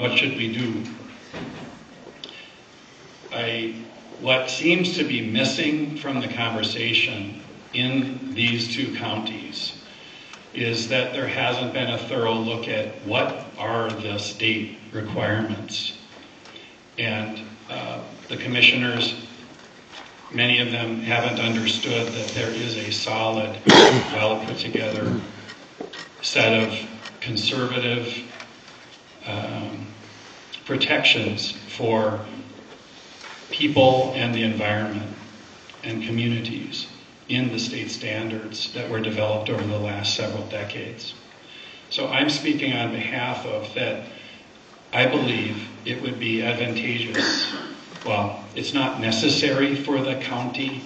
What should we do? What seems to be missing from the conversation in these two counties is that there hasn't been a thorough look at what are the state requirements. And the commissioners, many of them haven't understood that there is a solid, well put together set of conservative protections for people and the environment and communities in the state standards that were developed over the last several decades. So I'm speaking on behalf of that. I believe it would be advantageous, well, it's not necessary for the county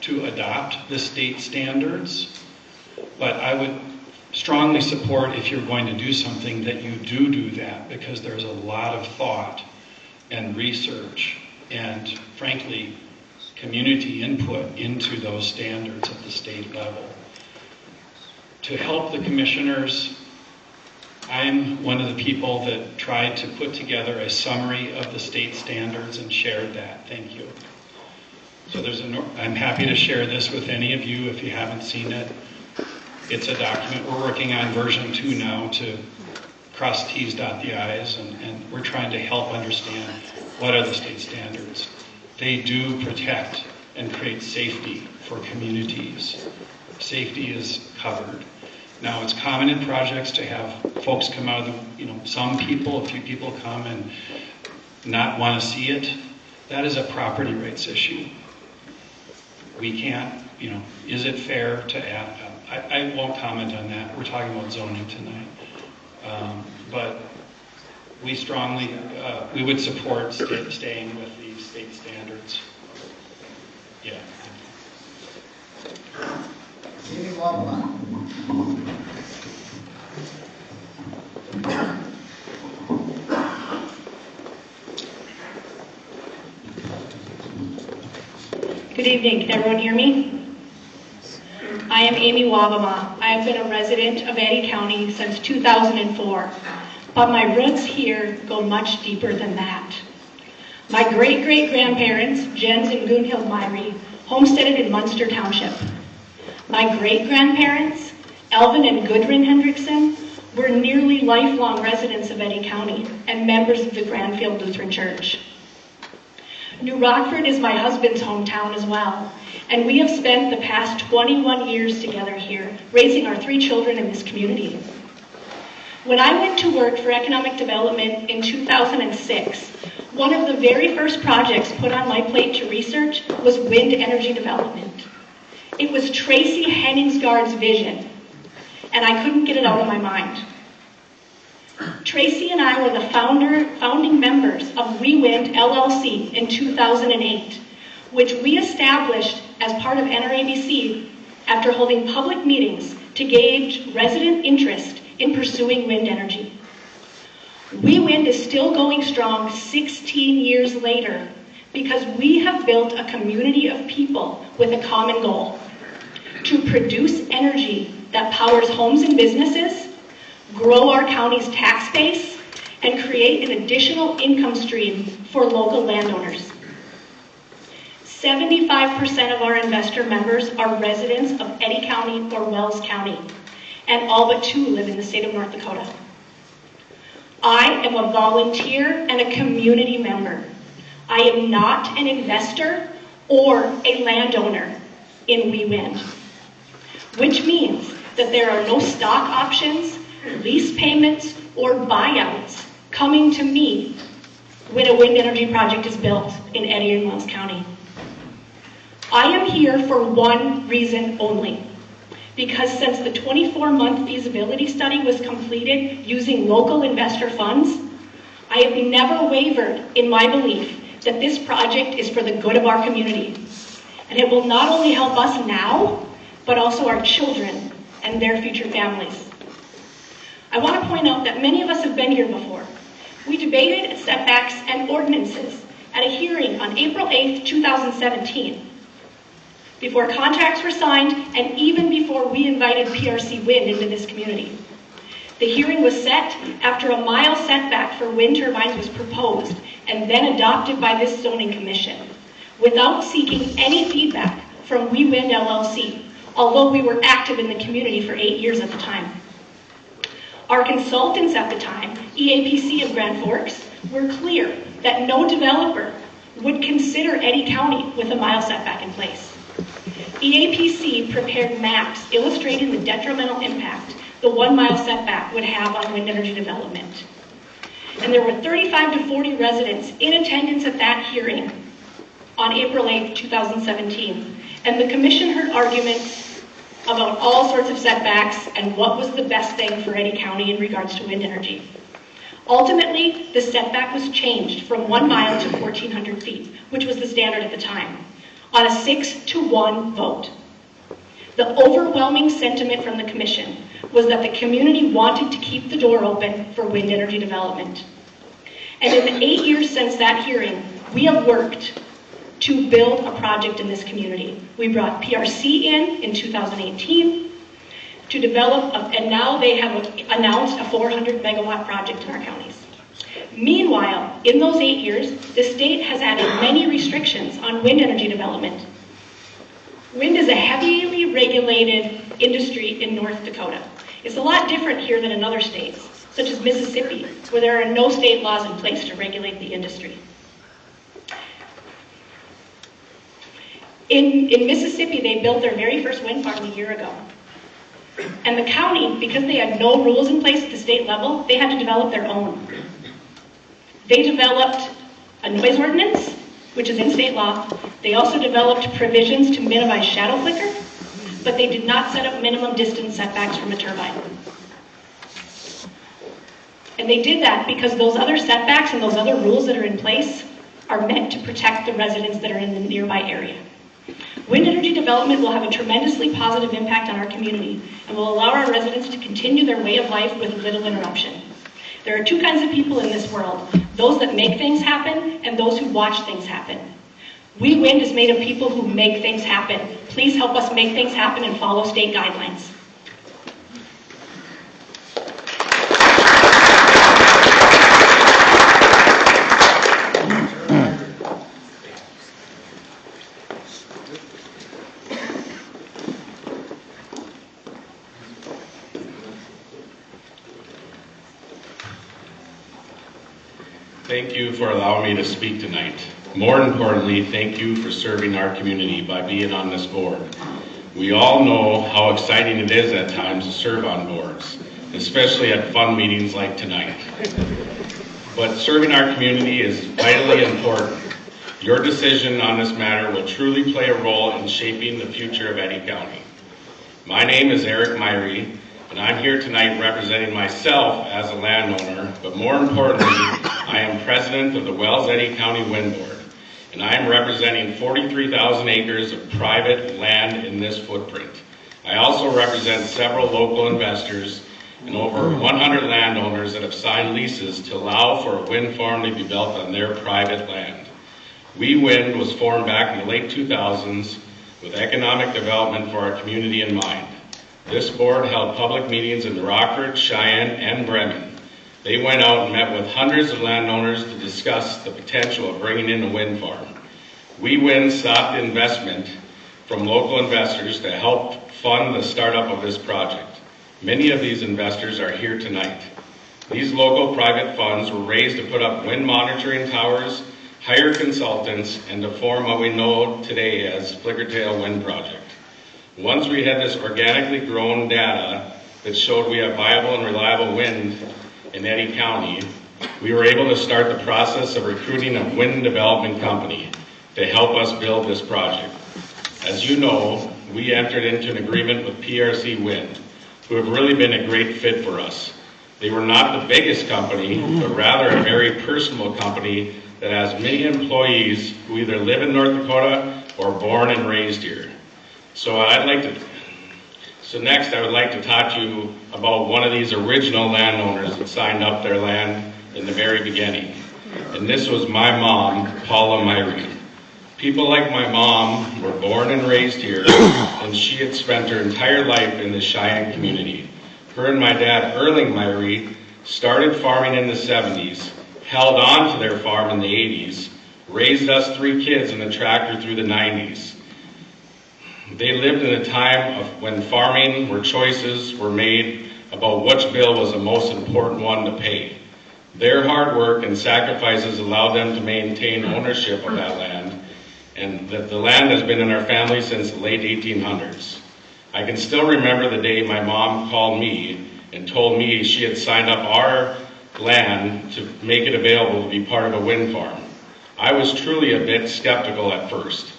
to adopt the state standards, but I would strongly support, if you're going to do something, that you do that, because there's a lot of thought and research and, frankly, community input into those standards at the state level. To help the commissioners, I'm one of the people that tried to put together a summary of the state standards and shared that. Thank you. So I'm happy to share this with any of you if you haven't seen it. It's a document. We're working on version 2 now to cross T's, dot the I's, and we're trying to help understand what are the state standards. They do protect and create safety for communities. Safety is covered. Now, it's common in projects to have folks come out of a few people come and not want to see it. That is a property rights issue. We can't, is it fair to add? I won't comment on that. We're talking about zoning tonight. But we strongly, we would support staying with the state standards. Yeah. Good evening. Can everyone hear me? I am Amy Wabama. I have been a resident of Eddy County since 2004, but my roots here go much deeper than that. My great-great-grandparents, Jens and Gunhild Myrie, homesteaded in Munster Township. My great-grandparents, Elvin and Gudrun Hendrickson, were nearly lifelong residents of Eddy County and members of the Granfield Lutheran Church. New Rockford is my husband's hometown as well, and we have spent the past 21 years together here, raising our 3 children in this community. When I went to work for economic development in 2006, one of the very first projects put on my plate to research was wind energy development. It was Tracy Henningsgaard's vision, and I couldn't get it out of my mind. Tracy and I were the founding members of We Wind LLC in 2008, which we established as part of NRABC after holding public meetings to gauge resident interest in pursuing wind energy. We Wind is still going strong 16 years later because we have built a community of people with a common goal: to produce energy that powers homes and businesses, grow our county's tax base, and create an additional income stream for local landowners. 75% of our investor members are residents of Eddy County or Wells County, and all but 2 live in the state of North Dakota. I am a volunteer and a community member. I am not an investor or a landowner in We Wind, which means that there are no stock options, lease payments, or buyouts coming to me when a wind energy project is built in Eddy and Wells County. I am here for one reason only, because since the 24-month feasibility study was completed using local investor funds, I have never wavered in my belief that this project is for the good of our community, and it will not only help us now, but also our children and their future families. I want to point out that many of us have been here before. We debated setbacks and ordinances at a hearing on April 8th, 2017. Before contracts were signed, and even before we invited PRC Wind into this community. The hearing was set after a mile setback for wind turbines was proposed and then adopted by this zoning commission, without seeking any feedback from We Wind LLC, although we were active in the community for 8 years at the time. Our consultants at the time, EAPC of Grand Forks, were clear that no developer would consider Eddy County with a mile setback in place. EAPC prepared maps illustrating the detrimental impact the 1 mile setback would have on wind energy development. And there were 35 to 40 residents in attendance at that hearing on April 8, 2017. And the commission heard arguments about all sorts of setbacks and what was the best thing for Eddy County in regards to wind energy. Ultimately, the setback was changed from 1 mile to 1,400 feet, which was the standard at the time, on a 6-1 vote. The overwhelming sentiment from the commission was that the community wanted to keep the door open for wind energy development. And in the 8 years since that hearing, we have worked to build a project in this community. We brought PRC in 2018 to develop, and now they have announced a 400 megawatt project in our counties. Meanwhile, in those 8 years, the state has added many restrictions on wind energy development. Wind is a heavily regulated industry in North Dakota. It's a lot different here than in other states, such as Mississippi, where there are no state laws in place to regulate the industry. In Mississippi, they built their very first wind farm a year ago. And the county, because they had no rules in place at the state level, they had to develop their own. They developed a noise ordinance, which is in state law. They also developed provisions to minimize shadow flicker, but they did not set up minimum distance setbacks from a turbine. And they did that because those other setbacks and those other rules that are in place are meant to protect the residents that are in the nearby area. Wind energy development will have a tremendously positive impact on our community and will allow our residents to continue their way of life with little interruption. There are two kinds of people in this world, those that make things happen and those who watch things happen. We Wind is made of people who make things happen. Please help us make things happen and follow state guidelines. Thank you for allowing me to speak tonight. More importantly, thank you for serving our community by being on this board. We all know how exciting it is at times to serve on boards, especially at fun meetings like tonight. But serving our community is vitally important. Your decision on this matter will truly play a role in shaping the future of Eddy County. My name is Eric Myrie, and I'm here tonight representing myself as a landowner, but more importantly, I am president of the Wells Eddy County Wind Board, and I am representing 43,000 acres of private land in this footprint. I also represent several local investors and over 100 landowners that have signed leases to allow for a wind farm to be built on their private land. We Wind was formed back in the late 2000s with economic development for our community in mind. This board held public meetings in Rockford, Cheyenne, and Bremen. They went out and met with hundreds of landowners to discuss the potential of bringing in a wind farm. We Wind sought the investment from local investors to help fund the startup of this project. Many of these investors are here tonight. These local private funds were raised to put up wind monitoring towers, hire consultants, and to form what we know today as Flickertail Wind Project. Once we had this organically grown data that showed we have viable and reliable wind in Eddy County, we were able to start the process of recruiting a wind development company to help us build this project. As you know, we entered into an agreement with PRC Wind, who have really been a great fit for us. They were not the biggest company, but rather a very personal company that has many employees who either live in North Dakota or born and raised here. So next I would like to talk to you about one of these original landowners that signed up their land in the very beginning. And this was my mom, Paula Myrie. People like my mom were born and raised here, and she had spent her entire life in the Cheyenne community. Her and my dad, Erling Myrie, started farming in the 70s, held on to their farm in the 80s, raised us 3 kids in a tractor through the 90s. They lived in a time of when farming, where choices were made about which bill was the most important one to pay. Their hard work and sacrifices allowed them to maintain ownership of that land, and that the land has been in our family since the late 1800s. I can still remember the day my mom called me and told me she had signed up our land to make it available to be part of a wind farm. I was truly a bit skeptical at first,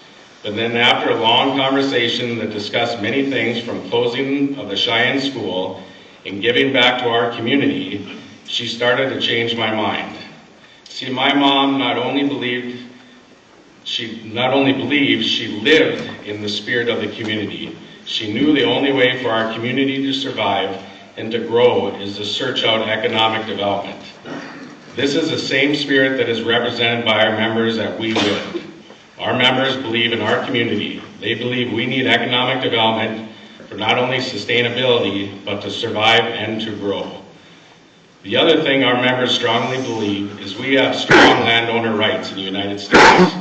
but then after a long conversation that discussed many things from closing of the Cheyenne school and giving back to our community, she started to change my mind. See, my mom not only believed, she lived in the spirit of the community. She knew the only way for our community to survive and to grow is to search out economic development. This is the same spirit that is represented by our members at We Wind. Our members believe in our community. They believe we need economic development for not only sustainability, but to survive and to grow. The other thing our members strongly believe is we have strong landowner rights in the United States.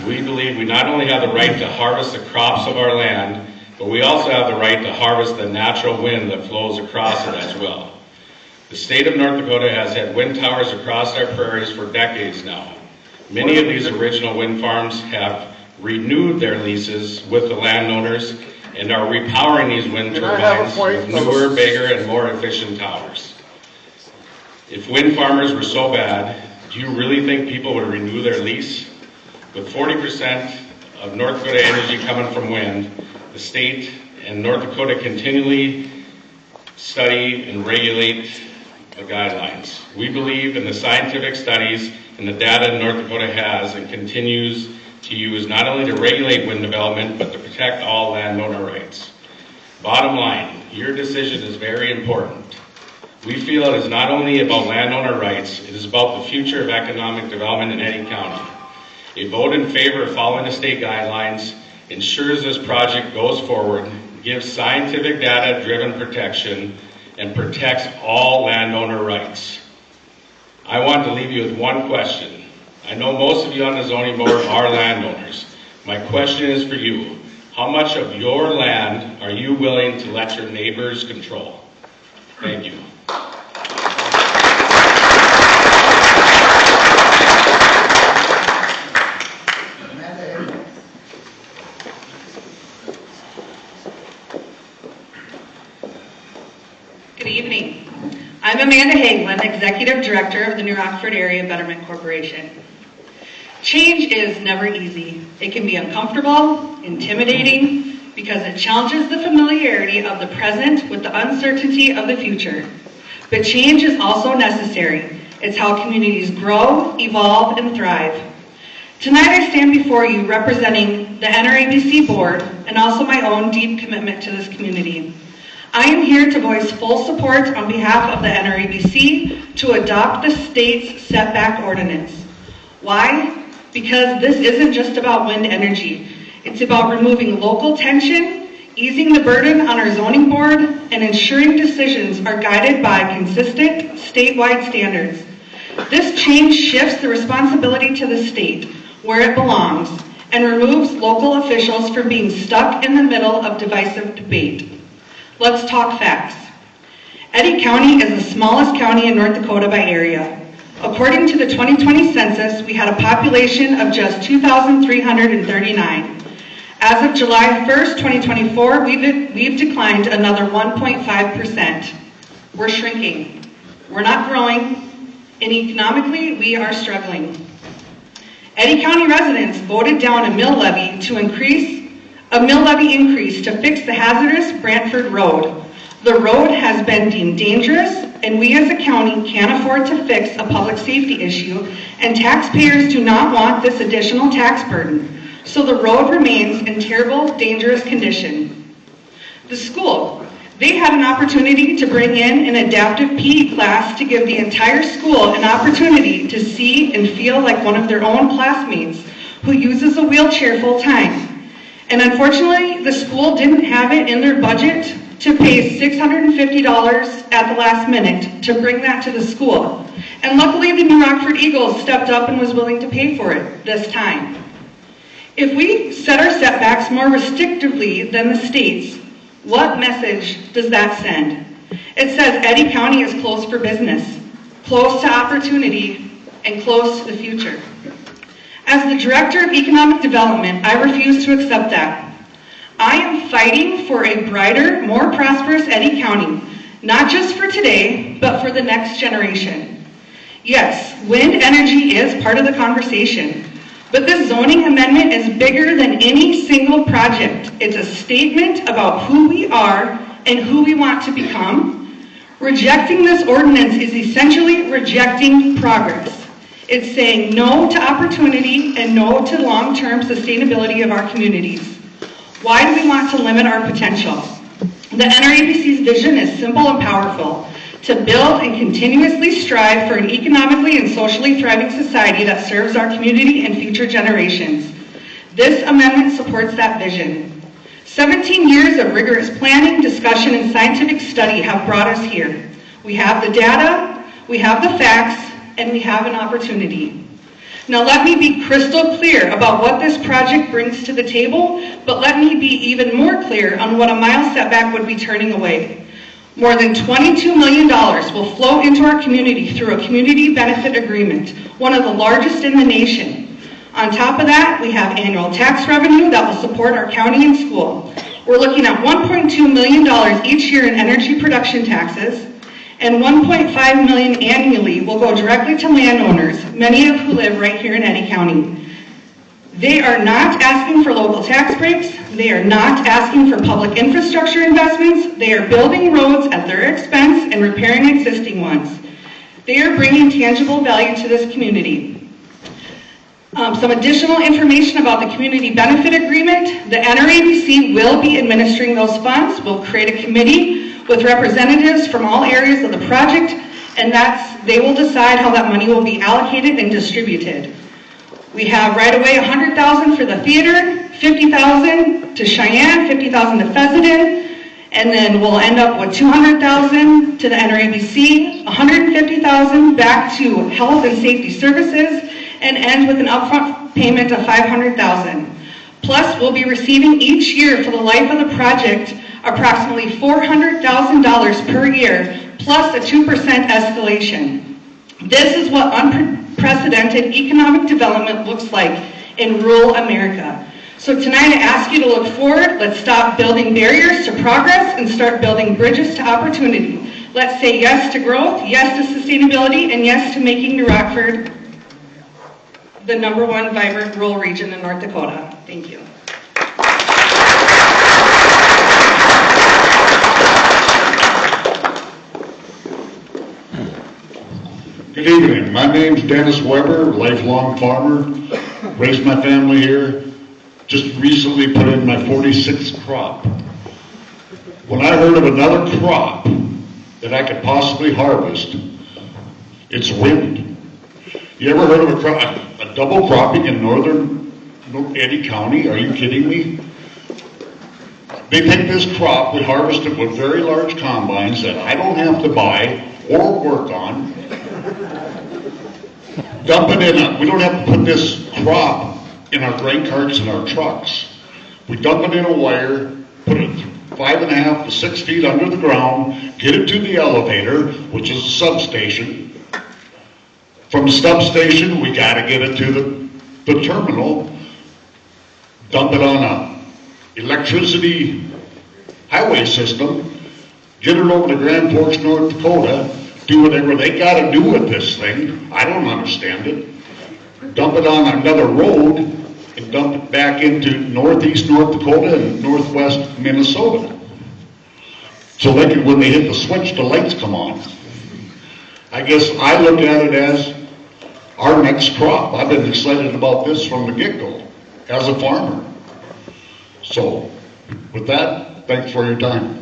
We believe we not only have the right to harvest the crops of our land, but we also have the right to harvest the natural wind that flows across it as well. The state of North Dakota has had wind towers across our prairies for decades now. Many of these original wind farms have renewed their leases with the landowners and are repowering these wind turbines with newer, bigger, and more efficient towers. If wind farmers were so bad, do you really think people would renew their lease? With 40% of North Dakota energy coming from wind, the state and North Dakota continually study and regulate the guidelines. We believe in the scientific studies and the data North Dakota has and continues to use not only to regulate wind development, but to protect all landowner rights. Bottom line, your decision is very important. We feel it is not only about landowner rights, it is about the future of economic development in Eddy County. A vote in favor of following the state guidelines ensures this project goes forward, gives scientific data-driven protection, and protects all landowner rights. I want to leave you with one question. I know most of you on the zoning board are landowners. My question is for you. How much of your land are you willing to let your neighbors control? Thank you. Good evening. I'm Amanda Hagelin, Executive Director of the New Rockford Area Betterment Corporation. Change is never easy. It can be uncomfortable, intimidating, because it challenges the familiarity of the present with the uncertainty of the future. But change is also necessary. It's how communities grow, evolve, and thrive. Tonight I stand before you representing the NRABC Board and also my own deep commitment to this community. I am here to voice full support on behalf of the NRABC to adopt the state's setback ordinance. Why? Because this isn't just about wind energy. It's about removing local tension, easing the burden on our zoning board, and ensuring decisions are guided by consistent statewide standards. This change shifts the responsibility to the state, where it belongs, and removes local officials from being stuck in the middle of divisive debate. Let's talk facts. Eddy County is the smallest county in North Dakota by area. According to the 2020 census, we had a population of just 2,339. As of July 1st, 2024, we've declined another 1.5%. We're shrinking. We're not growing, and economically, we are struggling. Eddy County residents voted down a mill levy increase to fix the hazardous Brantford Road. The road has been deemed dangerous, and we as a county can't afford to fix a public safety issue, and taxpayers do not want this additional tax burden. So the road remains in terrible, dangerous condition. The school, they had an opportunity to bring in an adaptive PE class to give the entire school an opportunity to see and feel like one of their own classmates who uses a wheelchair full time. And unfortunately, the school didn't have it in their budget to pay $650 at the last minute to bring that to the school. And luckily the New Rockford Eagles stepped up and was willing to pay for it this time. If we set our setbacks more restrictively than the states, what message does that send? It says Eddy County is closed for business, closed to opportunity, and closed to the future. As the Director of Economic Development, I refuse to accept that. I am fighting for a brighter, more prosperous Eddy County, not just for today, but for the next generation. Yes, wind energy is part of the conversation, but this zoning amendment is bigger than any single project. It's a statement about who we are and who we want to become. Rejecting this ordinance is essentially rejecting progress. It's saying no to opportunity and no to long-term sustainability of our communities. Why do we want to limit our potential? The NRABC's vision is simple and powerful: to build and continuously strive for an economically and socially thriving society that serves our community and future generations. This amendment supports that vision. 17 years of rigorous planning, discussion, and scientific study have brought us here. We have the data, we have the facts, and we have an opportunity. Now let me be crystal clear about what this project brings to the table, but let me be even more clear on what a mile setback would be turning away. More than $22 million will flow into our community through a community benefit agreement, one of the largest in the nation. On top of that, we have annual tax revenue that will support our county and school. We're looking at $1.2 million each year in energy production taxes, and $1.5 million annually will go directly to landowners, many of who live right here in Eddy County. They are not asking for local tax breaks. They are not asking for public infrastructure investments. They are building roads at their expense and repairing existing ones. They are bringing tangible value to this community. Some additional information about the community benefit agreement. The NRABC will be administering those funds. We'll create a committee with representatives from all areas of the project, and they will decide how that money will be allocated and distributed. We have right away $100,000 for the theater, $50,000 to Cheyenne, $50,000 to Fessenden, and then we'll end up with $200,000 to the NRABC, $150,000 back to health and safety services, and end with an upfront payment of $500,000. Plus, we'll be receiving each year for the life of the project approximately $400,000 per year, plus a 2% escalation. This is what unprecedented economic development looks like in rural America. So tonight I ask you to look forward. Let's stop building barriers to progress and start building bridges to opportunity. Let's say yes to growth, yes to sustainability, and yes to making New Rockford the #1 vibrant rural region in North Dakota. Thank you. Good evening. My name's Dennis Weber, lifelong farmer. Raised my family here. Just recently put in my 46th crop. When I heard of another crop that I could possibly harvest, it's wind. You ever heard of a double cropping in northern Eddy County? Are you kidding me? They take this crop, we harvest it with very large combines that I don't have to buy or work on. Dump it in we don't have to put this crop in our grain carts and our trucks. We dump it in a wire, put it 5.5 to 6 feet under the ground, get it to the elevator, which is a substation. From the substation, we got to get it to the terminal, dump it on a electricity highway system, get it over to Grand Forks, North Dakota, do whatever they got to do with this thing. I don't understand it. Dump it on another road and dump it back into northeast North Dakota and northwest Minnesota. So they can, when they hit the switch, the lights come on. I guess I look at it as our next crop. I've been excited about this from the get-go as a farmer. So with that, thanks for your time.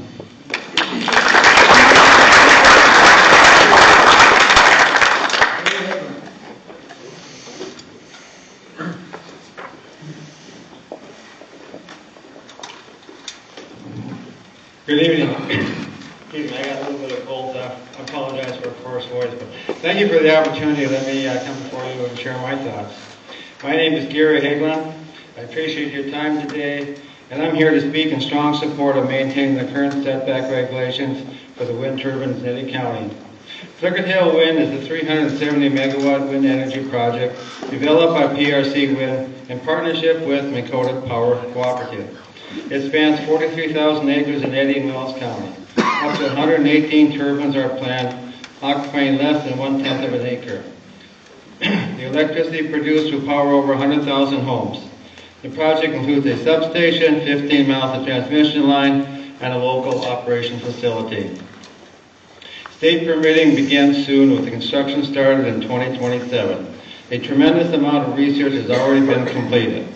Good evening. Excuse me, I got a little bit of cold. I apologize for a hoarse voice, but thank you for the opportunity to let me come before you and share my thoughts. My name is Gary Hagelin. I appreciate your time today, and I'm here to speak in strong support of maintaining the current setback regulations for the wind turbines in Eddy County. Flickertail Wind is a 370 megawatt wind energy project developed by PRC Wind in partnership with Dakota Power Cooperative. It spans 43,000 acres in Eddy and Wells County. Up to 118 turbines are planned, occupying less than 1/10 of an acre. The electricity produced will power over 100,000 homes. The project includes a substation, 15 miles of transmission line, and a local operation facility. State permitting begins soon, with the construction started in 2027. A tremendous amount of research has already been completed.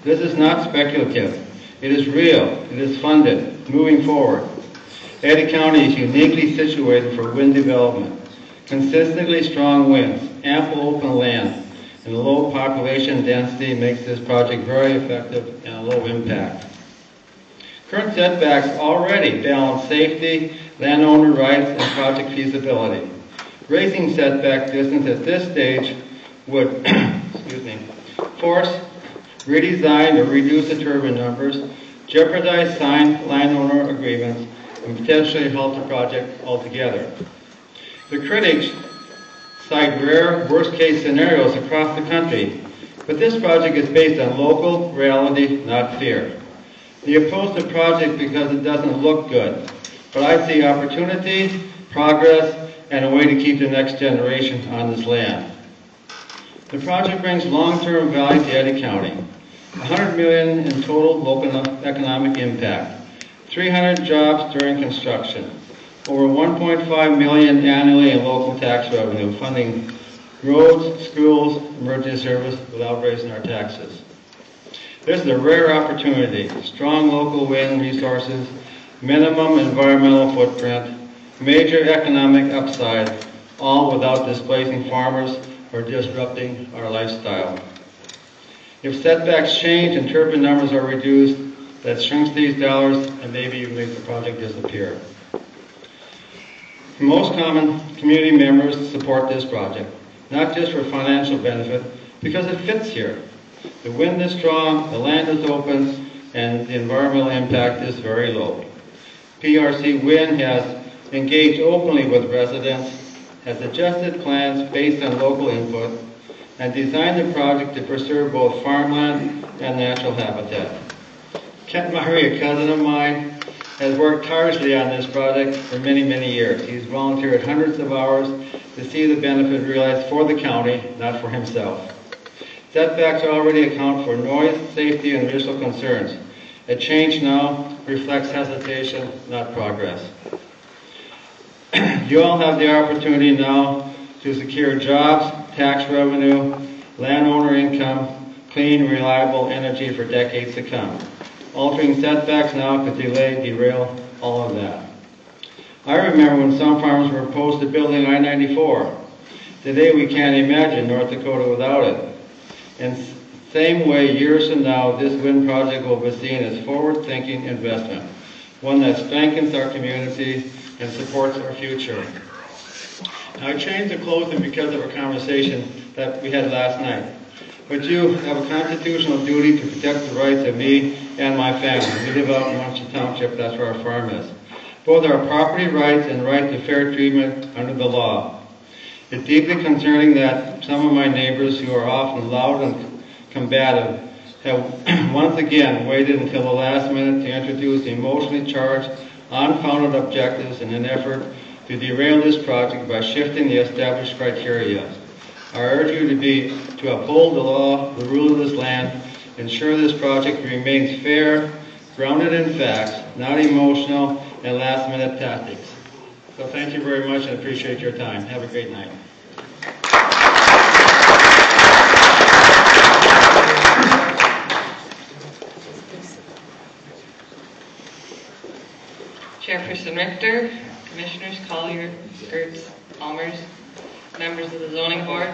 This is not speculative. It is real. It is funded. Moving forward. Eddy County is uniquely situated for wind development. Consistently strong winds, ample open land, and a low population density makes this project very effective and a low impact. Current setbacks already balance safety, landowner rights, and project feasibility. Raising setback distance at this stage would force redesign or reduce the turbine numbers, jeopardize signed landowner agreements, and potentially halt the project altogether. The critics cite rare worst-case scenarios across the country, but this project is based on local reality, not fear. They oppose the project because it doesn't look good, but I see opportunity, progress, and a way to keep the next generation on this land. The project brings long-term value to Eddy County. $100 million in total local economic impact, 300 jobs during construction, over $1.5 million annually in local tax revenue, funding roads, schools, emergency service without raising our taxes. This is a rare opportunity, strong local wind resources, minimum environmental footprint, major economic upside, all without displacing farmers or disrupting our lifestyle. If setbacks change and turbine numbers are reduced, that shrinks these dollars and maybe even make the project disappear. Most common community members support this project, not just for financial benefit, because it fits here. The wind is strong, the land is open, and the environmental impact is very low. PRC Wind has engaged openly with residents, has adjusted plans based on local input, and designed the project to preserve both farmland and natural habitat. Kent Murray, a cousin of mine, has worked tirelessly on this project for many, many years. He's volunteered hundreds of hours to see the benefit realized for the county, not for himself. Setbacks already account for noise, safety, and visual concerns. A change now reflects hesitation, not progress. You all have the opportunity now to secure jobs, tax revenue, landowner income, clean, reliable energy for decades to come. Altering setbacks now could delay, derail all of that. I remember when some farmers were opposed to building I-94. Today we can't imagine North Dakota without it. In the same way, years from now, this wind project will be seen as forward-thinking investment, one that strengthens our community and supports our future. Now, I changed the closing because of a conversation that we had last night. But you have a constitutional duty to protect the rights of me and my family. We live out in Muncie Township, that's where our farm is. Both our property rights and right to fair treatment under the law. It's deeply concerning that some of my neighbors, who are often loud and combative, have once again waited until the last minute to introduce emotionally charged, unfounded objectives in an effort to derail this project by shifting the established criteria. I urge you to uphold the law, the rule of this land, ensure this project remains fair, grounded in facts, not emotional and last-minute tactics. So thank you very much and appreciate your time. Have a great night. Chairperson Richter, Commissioners, Collier, Gertz, Almers, members of the Zoning Board,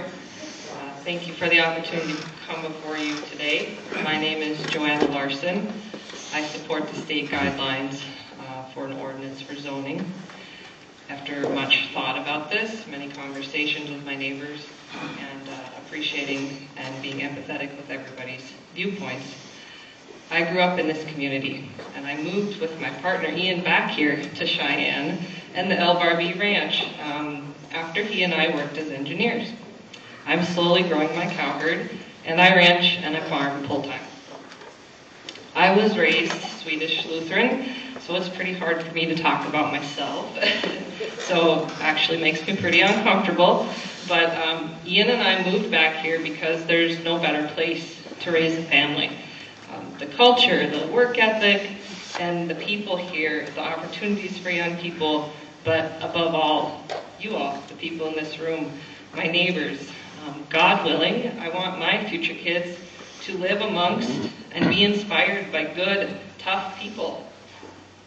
thank you for the opportunity to come before you today. My name is Joanna Larson. I support the state guidelines for an ordinance for zoning. After much thought about this, many conversations with my neighbors, and appreciating and being empathetic with everybody's viewpoints, I grew up in this community, and I moved with my partner Ian back here to Cheyenne and the El Barbie Ranch after he and I worked as engineers. I'm slowly growing my cow herd, and I ranch and I farm full-time. I was raised Swedish Lutheran, so it's pretty hard for me to talk about myself. So actually makes me pretty uncomfortable. But Ian and I moved back here because there's no better place to raise a family. The culture, the work ethic, and the people here, the opportunities for young people, but above all, you all, the people in this room, my neighbors. God willing, I want my future kids to live amongst and be inspired by good, tough people.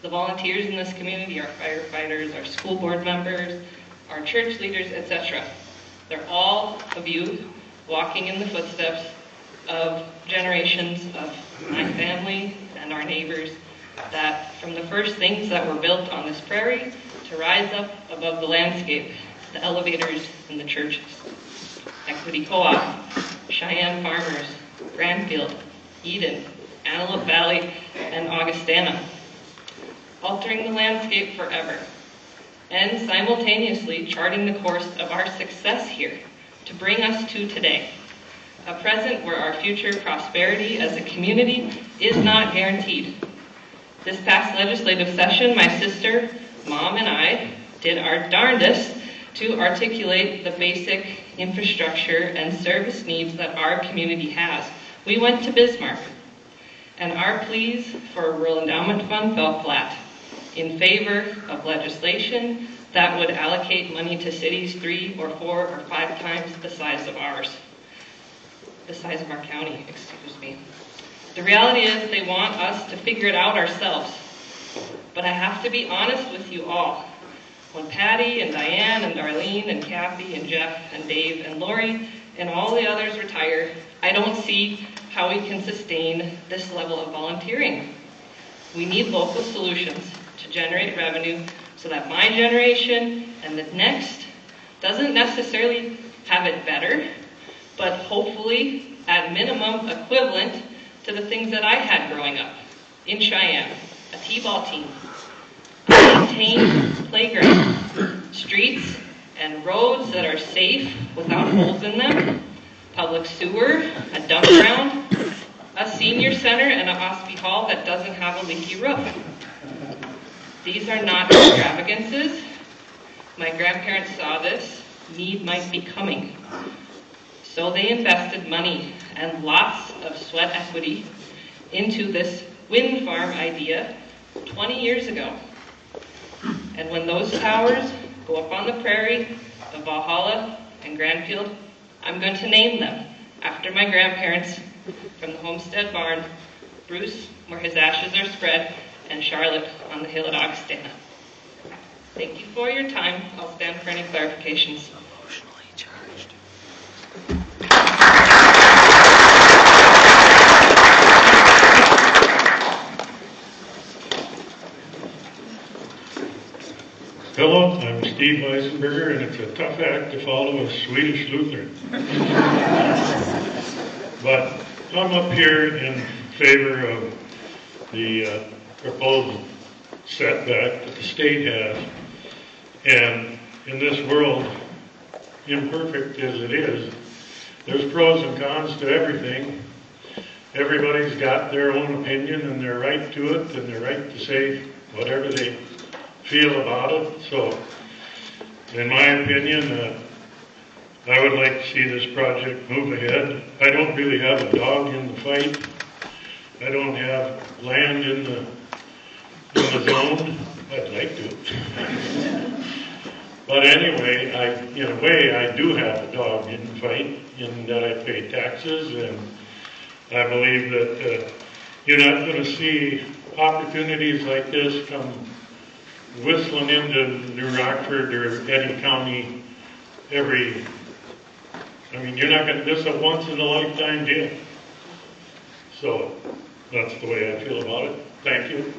The volunteers in this community, our firefighters, our school board members, our church leaders, etc. They're all of you walking in the footsteps of generations of my family and our neighbors, that from the first things that were built on this prairie to rise up above the landscape, the elevators and the churches. Equity Co-op, Cheyenne Farmers, Granfield, Eden, Antelope Valley, and Augustana, altering the landscape forever, and simultaneously charting the course of our success here to bring us to today, a present where our future prosperity as a community is not guaranteed. This past legislative session, my sister, mom, and I did our darndest to articulate the basic infrastructure and service needs that our community has. We went to Bismarck, and our pleas for a rural endowment fund fell flat in favor of legislation that would allocate money to cities 3 or 4 or 5 times the size of ours. The size of our county, excuse me. The reality is they want us to figure it out ourselves. But I have to be honest with you all. When Patty and Diane and Darlene and Kathy and Jeff and Dave and Lori and all the others retire, I don't see how we can sustain this level of volunteering. We need local solutions to generate revenue so that my generation and the next doesn't necessarily have it better, but hopefully at minimum equivalent to the things that I had growing up in Cheyenne. A t-ball team, a maintained playground, streets and roads that are safe without holes in them, public sewer, a dump ground, a senior center, and a hospital hall that doesn't have a leaky roof. These are not extravagances. My grandparents saw this need might be coming. So they invested money and lots of sweat equity into this wind farm idea 20 years ago. And when those towers go up on the prairie of Valhalla and Granfield, I'm going to name them after my grandparents from the homestead barn, Bruce, where his ashes are spread, and Charlotte on the hill at Augustana. Thank you for your time. I'll stand for any clarifications. Hello, I'm Steve Weisenberger, and it's a tough act to follow a Swedish Lutheran. But I'm up here in favor of the proposed setback that the state has. And in this world, imperfect as it is, there's pros and cons to everything. Everybody's got their own opinion and their right to it, and their right to say whatever they feel about it. So, in my opinion, I would like to see this project move ahead. I don't really have a dog in the fight. I don't have land in the zone. I'd like to. But anyway, in a way, I do have a dog in the fight in that I pay taxes, and I believe that you're not going to see opportunities like this come whistling into New Rockford or Eddy County you're not going to miss a once in a lifetime deal. So that's the way I feel about it. Thank you.